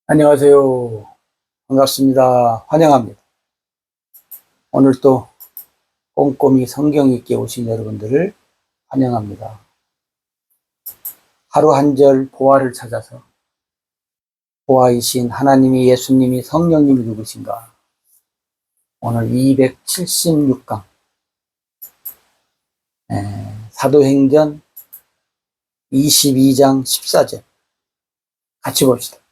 안녕하세요. 반갑습니다. 환영합니다. 오늘 또 꼼꼼히 성경 읽기에 오신 여러분들을 환영합니다. 하루 한 절 보화를 찾아서 보화이신 하나님이, 예수님이, 성령님이 누구신가? 오늘 276강 사도행전 22장 14절 같이 봅시다.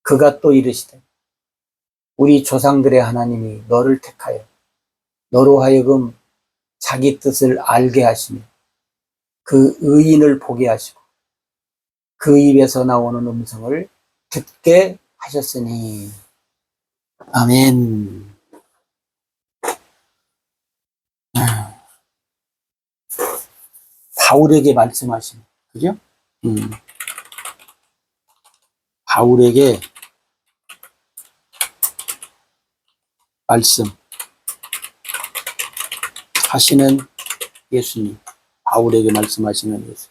그가 또 이르시되 우리 조상들의 하나님이 너를 택하여 너로 하여금 자기 뜻을 알게 하시며 그 의인을 보게 하시고 그 입에서 나오는 음성을 듣게 하셨으니. 아멘. 바울에게 말씀하시네. 그죠? 바울에게 말씀하시는 예수님. 바울에게 말씀하시는 예수.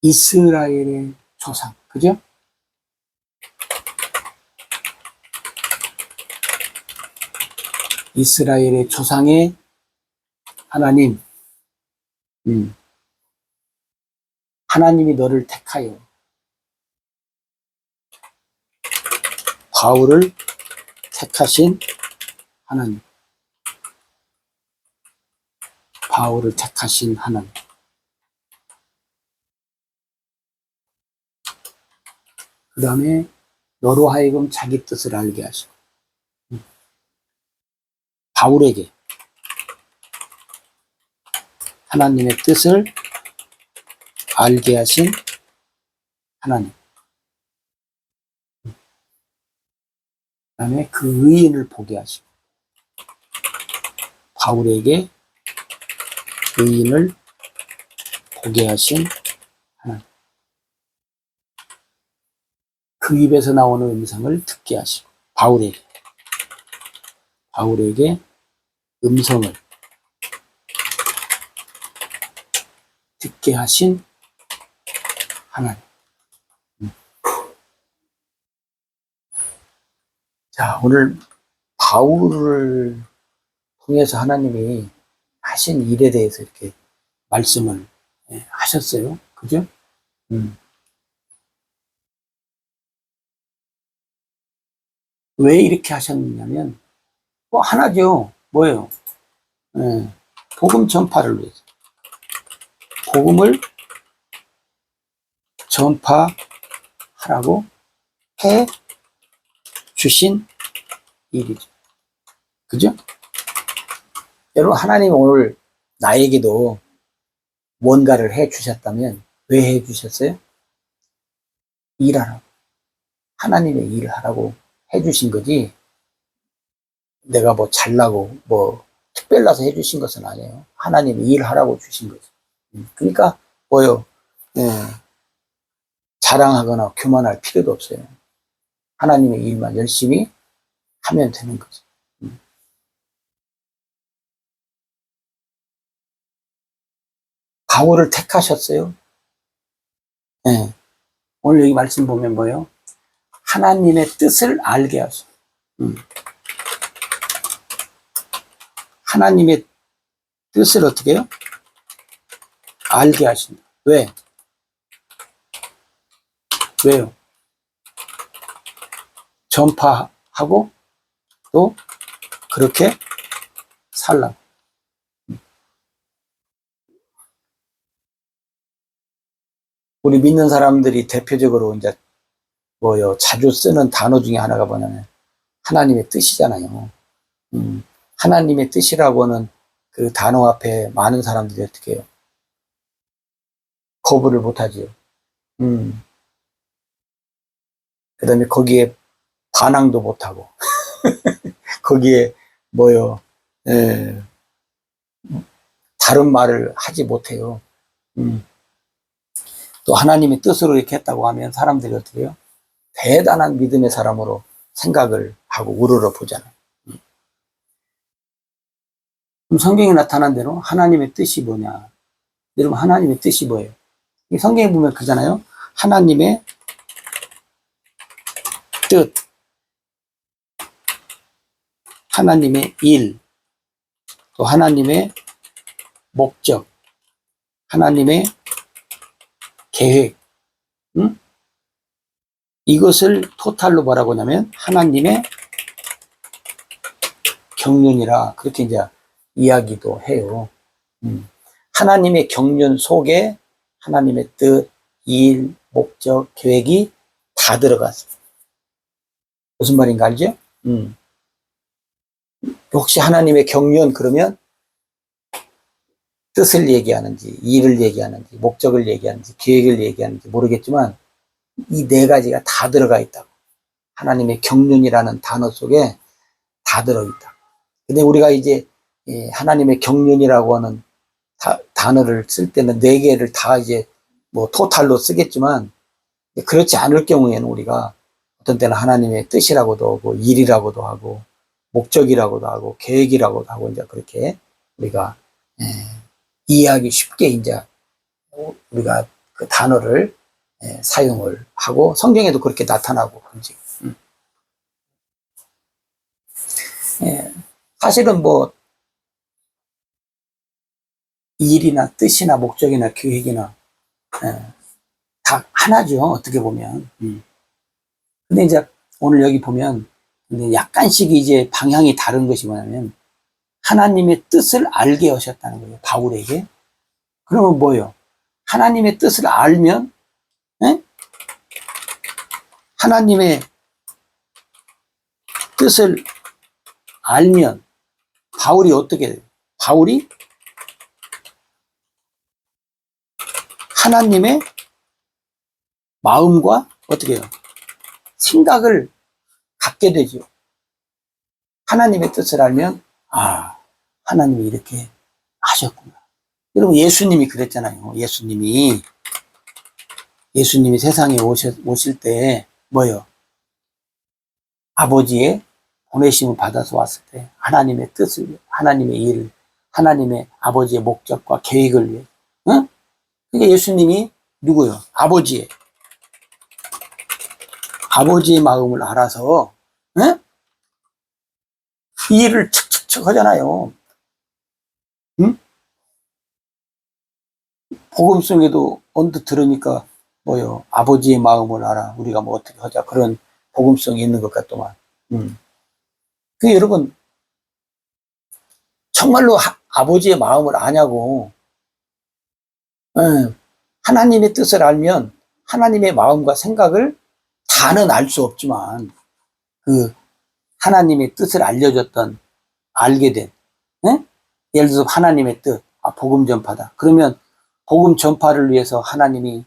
이스라엘의 조상. 그죠? 이스라엘의 조상의 하나님. 하나님이 너를 택하여 바울을 택하신 하나님. 바울을 택하신 하나님. 그 다음에 너로 하여금 자기 뜻을 알게 하시고 바울에게 하나님의 뜻을 알게 하신 하나님. 그 다음에 그 의인을 보게 하시고 바울에게 의인을 보게 하신 하나님. 그 입에서 나오는 음성을 듣게 하시고 바울에게 음성을 듣게 하신 하나님. 자, 오늘 바울을 통해서 하나님이 하신 일에 대해서 이렇게 말씀을 하셨어요. 그죠? 왜 이렇게 하셨냐면, 뭐 하나죠. 뭐예요? 복음 전파를 위해서. 복음을 전파하라고 해 주신 일이죠. 그죠? 여러분, 하나님 오늘 나에게도 뭔가를 해 주셨다면 왜 해 주셨어요? 일하라고. 하나님의 일을 하라고 해 주신 거지, 내가 뭐 잘나고 뭐 특별나서 해 주신 것은 아니에요. 하나님이 일하라고 주신 거죠. 그러니까 뭐요? 자랑하거나 교만할 필요도 없어요. 하나님의 일만 열심히 하면 되는 거죠. 바울을 택하셨어요. 오늘 여기 말씀 보면 뭐예요? 하나님의 뜻을 알게 하소. 하나님의 뜻을 어떻게 해요? 알게 하신다. 왜? 왜요? 전파하고 또 그렇게 살라고. 우리 믿는 사람들이 대표적으로 이제 뭐요, 자주 쓰는 단어 중에 하나가 뭐냐면 하나님의 뜻이잖아요. 하나님의 뜻이라고는 그 단어 앞에 많은 사람들이 어떻게 해요? 거부를 못하지요. 그 다음에 거기에 반항도 못하고 거기에 뭐요, 다른 말을 하지 못해요. 또 하나님의 뜻으로 이렇게 했다고 하면 사람들이 어떻게 해요? 대단한 믿음의 사람으로 생각을 하고 우러러 보잖아요. 그럼 성경에 나타난 대로 하나님의 뜻이 뭐냐? 여러분, 하나님의 뜻이 뭐예요? 이 성경에 보면 그잖아요. 하나님의 뜻, 하나님의 일, 또 하나님의 목적, 하나님의 계획, 응? 이것을 토탈로 뭐라고 하냐면 하나님의 경륜이라 그렇게 이제 이야기도 해요. 하나님의 경륜 속에 하나님의 뜻, 일, 목적, 계획이 다 들어갔어요. 무슨 말인가 알죠? 혹시 하나님의 경륜 그러면 뜻을 얘기하는지, 일을 얘기하는지, 목적을 얘기하는지, 계획을 얘기하는지 모르겠지만 이 네 가지가 다 들어가 있다고. 하나님의 경륜이라는 단어 속에 다 들어있다. 근데 우리가 이제 하나님의 경륜이라고 하는 단어를 쓸 때는 네 개를 다 이제 뭐 토탈로 쓰겠지만 그렇지 않을 경우에는 우리가 어떤 때는 하나님의 뜻이라고도 하고 일이라고도 하고 목적이라고도 하고 계획이라고도 하고 이제 그렇게 우리가 이해하기 쉽게 이제 우리가 그 단어를 사용을 하고 성경에도 그렇게 나타나고 그런지. 사실은 뭐 일이나 뜻이나 목적이나 계획이나 다 하나죠. 어떻게 보면. 근데 이제 오늘 여기 보면 약간씩 이제 방향이 다른 것이 뭐냐면 하나님의 뜻을 알게 하셨다는 거예요. 바울에게. 그러면 뭐예요? 하나님의 뜻을 알면 하나님의 뜻을 알면 바울이 어떻게 돼요? 바울이 하나님의 마음과 어떻게 해요? 생각을 갖게 되죠. 하나님의 뜻을 알면 하나님이 이렇게 하셨구나. 여러분 예수님이 그랬잖아요. 예수님이 세상에 오실 때 뭐예요? 아버지의 보내심을 받아서 왔을 때 하나님의 뜻을, 하나님의 일을, 하나님의 아버지의 목적과 계획을 위해. 응? 그게 예수님이 누구요? 아버지의 마음을 알아서 이 일을 척척척 하잖아요. 응? 복음성에도 언뜻 들으니까 뭐요? 아버지의 마음을 알아. 우리가 뭐 어떻게 하자. 그런 복음성이 있는 것 같더만. 그 여러분 정말로 아버지의 마음을 아냐고. 하나님의 뜻을 알면 하나님의 마음과 생각을 다는 알 수 없지만 그 하나님의 뜻을 알게 된 예를 들어서 하나님의 뜻, 복음 전파다. 그러면 복음 전파를 위해서 하나님의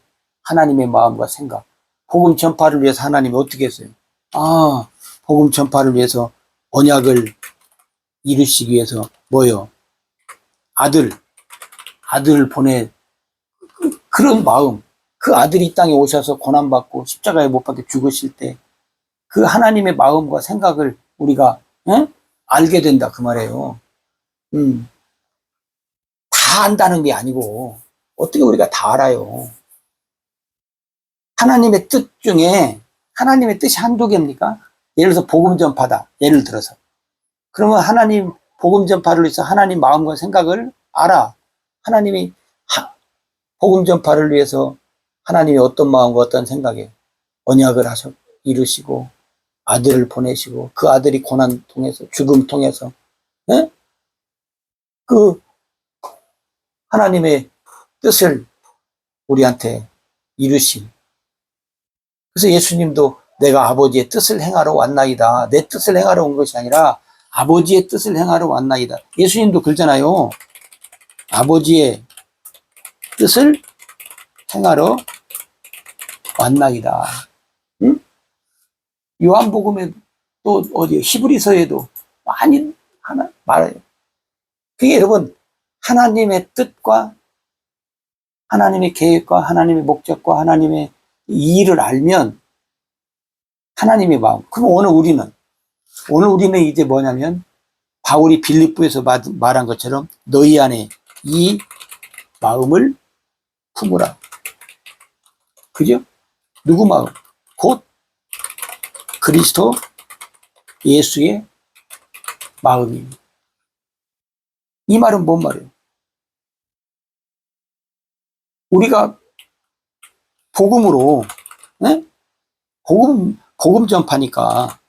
마음과 생각, 복음 전파를 위해서 하나님이 어떻게 했어요? 복음 전파를 위해서 언약을 이루시기 위해서 뭐요? 아들을 보내 그런 마음, 그 아들이 이 땅에 오셔서 고난받고 십자가에 못 박혀 죽으실 때 그 하나님의 마음과 생각을 우리가 알게 된다 그 말이에요. 다 안다는 게 아니고 어떻게 우리가 다 알아요? 하나님의 뜻 중에 하나님의 뜻이 한두 개입니까? 예를 들어서 복음 전파다. 예를 들어서 그러면 하나님 복음 전파를 위해서 하나님 마음과 생각을 알아. 하나님이 복음 전파를 위해서 하나님이 어떤 마음과 어떤 생각에 언약을 이루시고 아들을 보내시고 그 아들이 고난 통해서 죽음 통해서 그 하나님의 뜻을 우리한테 이루신. 그래서 예수님도 내가 아버지의 뜻을 행하러 왔나이다. 내 뜻을 행하러 온 것이 아니라 아버지의 뜻을 행하러 왔나이다. 예수님도 그러잖아요. 아버지의 뜻을 행하러 왔나이다. 요한복음에 또 히브리서에도 많이 말해요. 그게 여러분 하나님의 뜻과 하나님의 계획과 하나님의 목적과 하나님의 일을 알면 하나님의 마음. 그럼 오늘 우리는 이제 뭐냐면 바울이 빌립보에서 말한 것처럼 너희 안에 이 마음을 품으라. 그죠? 누구 마음? 곧 그리스도 예수의 마음입니다. 이 말은 뭔 말이에요? 우리가 복음으로, 네? 복음 전파니까,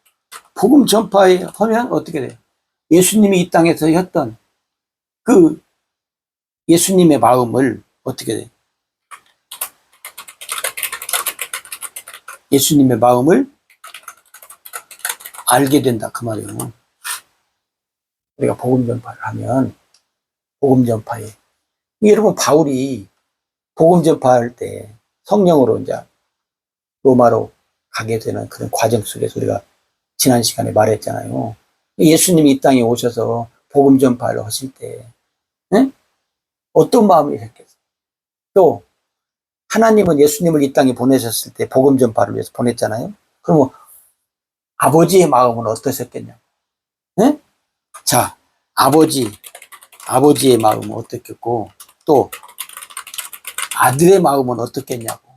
복음 전파에 하면 어떻게 돼요? 예수님이 이 땅에서 했던 그 예수님의 마음을 어떻게 돼요? 예수님의 마음을 알게 된다. 그 말이에요. 우리가 복음 전파를 하면, 복음 전파에. 여러분, 바울이 복음 전파할 때 성령으로 이제 로마로 가게 되는 그런 과정 속에서 우리가 지난 시간에 말했잖아요. 예수님이 이 땅에 오셔서 복음 전파를 하실 때, 네? 어떤 마음이 생겼어요? 또, 하나님은 예수님을 이 땅에 보내셨을 때 복음 전파를 위해서 보냈잖아요. 그러면 아버지의 마음은 어떠셨겠냐고. 네? 자, 아버지의 마음은 어떻겠고, 또, 아들의 마음은 어떻겠냐고.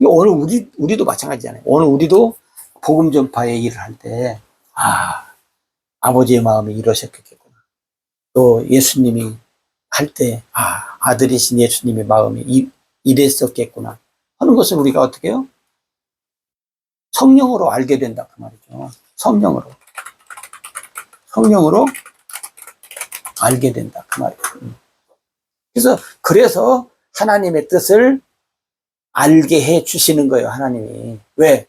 오늘 우리도 마찬가지잖아요. 오늘 우리도 복음 전파의 일을 할 때, 아버지의 마음이 이러셨겠구나. 또 예수님이 할 때, 아들이신 예수님의 마음이 이랬었겠구나. 하는 것을 우리가 어떻게 해요? 성령으로 알게 된다. 그 말이죠. 성령으로 알게 된다. 그 말이에요. 그래서 하나님의 뜻을 알게 해 주시는 거예요. 하나님이. 왜?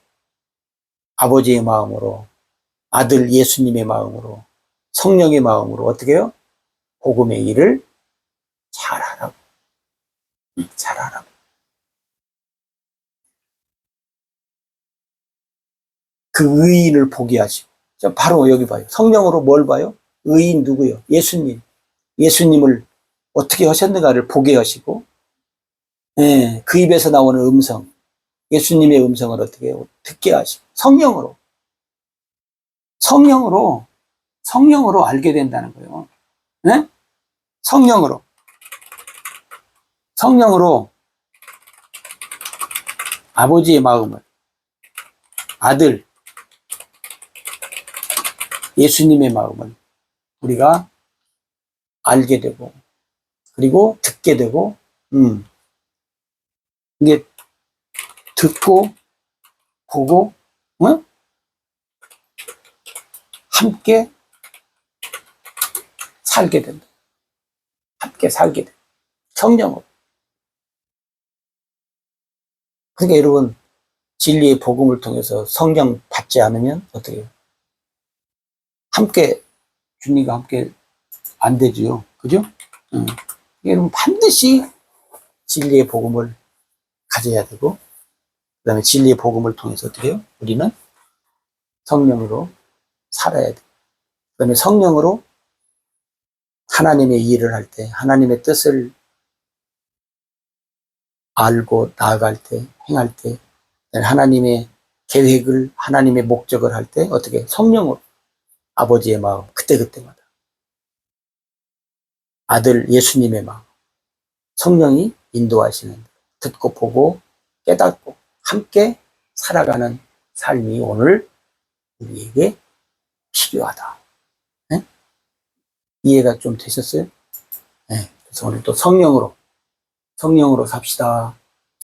아버지의 마음으로, 아들 예수님의 마음으로, 성령의 마음으로 어떻게 해요? 복음의 일을 잘하라고. 잘하라고. 그 의인을 보게 하시고. 바로 여기 봐요. 성령으로 뭘 봐요? 의인 누구요? 예수님. 예수님을 어떻게 하셨는가를 보게 하시고, 예, 그 입에서 나오는 음성, 예수님의 음성을 어떻게 해요? 듣게 하시고, 성령으로 알게 된다는 거예요. 네? 성령으로 아버지의 마음을, 아들 예수님의 마음을 우리가 알게 되고, 그리고 듣게 되고, 이게 듣고 보고, 함께 살게 된다. 함께 살게 된다. 성령으로. 그러니까 여러분, 진리의 복음을 통해서 성령 받지 않으면 어떻게 해요? 함께, 주님과 함께 안 되지요. 그죠? 여러분, 반드시 진리의 복음을 가져야 되고, 그 다음에 진리의 복음을 통해서 어떻게 해요? 우리는 성령으로 살아야 돼. 그 다음에 성령으로 하나님의 일을 할 때, 하나님의 뜻을 알고 나아갈 때, 행할 때, 하나님의 계획을, 하나님의 목적을 할 때, 어떻게 성령으로 아버지의 마음, 그때마다 아들 예수님의 마음, 성령이 인도하시는, 듣고 보고 깨닫고 함께 살아가는 삶이 오늘 우리에게 필요하다. 네? 이해가 좀 되셨어요? 네. 그래서 오늘 또 성령으로 삽시다.